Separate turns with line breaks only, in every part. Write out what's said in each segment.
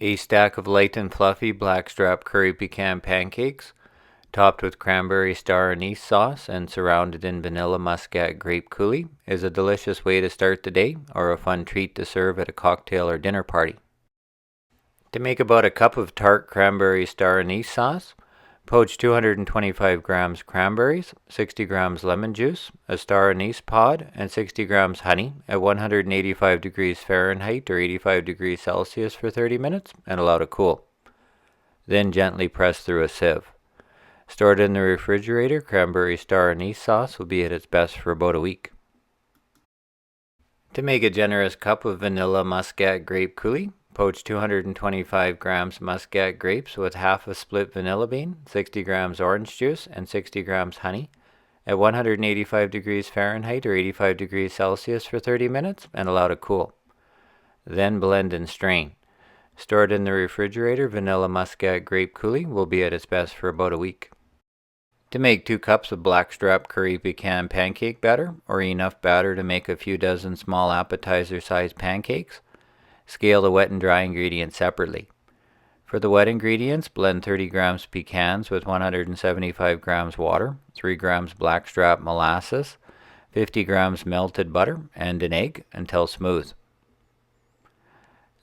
A stack of light and fluffy Blackstrap curry pecan pancakes, topped with cranberry star anise sauce and surrounded in vanilla Muscat Grape Coulis, is a delicious way to start the day or a fun treat to serve at a cocktail or dinner party. To make about a cup of tart cranberry star anise sauce, poach 225 grams cranberries, 60 grams lemon juice, a star anise pod, and 60 grams honey at 185 degrees Fahrenheit or 85 degrees Celsius for 30 minutes and allow to cool. Then gently press through a sieve. Stored in the refrigerator, cranberry star anise sauce will be at its best for about a week. To make a generous cup of vanilla Muscat Grape Coulis, poach 225 grams Muscat grapes with half a split vanilla bean, 60 grams orange juice, and 60 grams honey at 185 degrees Fahrenheit or 85 degrees Celsius for 30 minutes and allow to cool. Then blend and strain. Stored in the refrigerator, vanilla Muscat Grape Coulis will be at its best for about a week. To make 2 cups of Blackstrap curry pecan pancake batter, or enough batter to make a few dozen small appetizer-sized pancakes, scale the wet and dry ingredients separately. For the wet ingredients, blend 30 grams pecans with 175 grams water, 3 grams Blackstrap molasses, 50 grams melted butter, and an egg until smooth.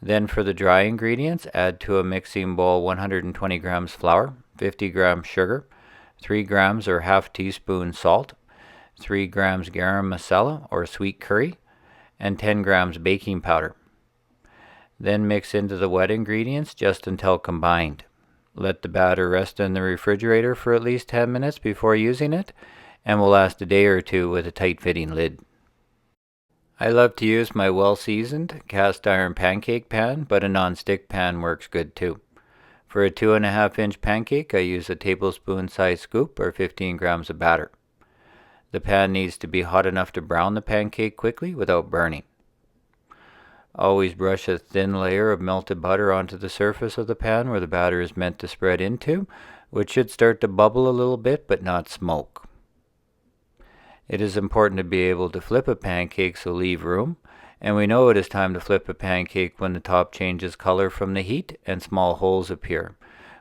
Then for the dry ingredients, add to a mixing bowl 120 grams flour, 50 grams sugar, 3 grams or half teaspoon salt, 3 grams garam masala or sweet curry, and 10 grams baking powder. Then mix into the wet ingredients just until combined. Let the batter rest in the refrigerator for at least 10 minutes before using it, and will last a day or two with a tight-fitting lid. I love to use my well-seasoned cast iron pancake pan, but a non-stick pan works good too. For a 2.5-inch pancake, I use a tablespoon-sized scoop or 15 grams of batter. The pan needs to be hot enough to brown the pancake quickly without burning. Always brush a thin layer of melted butter onto the surface of the pan where the batter is meant to spread into, which should start to bubble a little bit but not smoke. It is important to be able to flip a pancake, so leave room, and we know it is time to flip a pancake when the top changes color from the heat and small holes appear,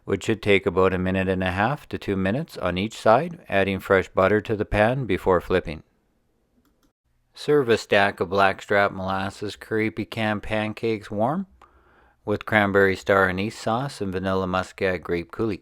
which should take about 1.5 to 2 minutes on each side, adding fresh butter to the pan before flipping. Serve a stack of Blackstrap molasses curry pecan pancakes warm with cranberry star anise sauce and vanilla Muscat Grape Coulis.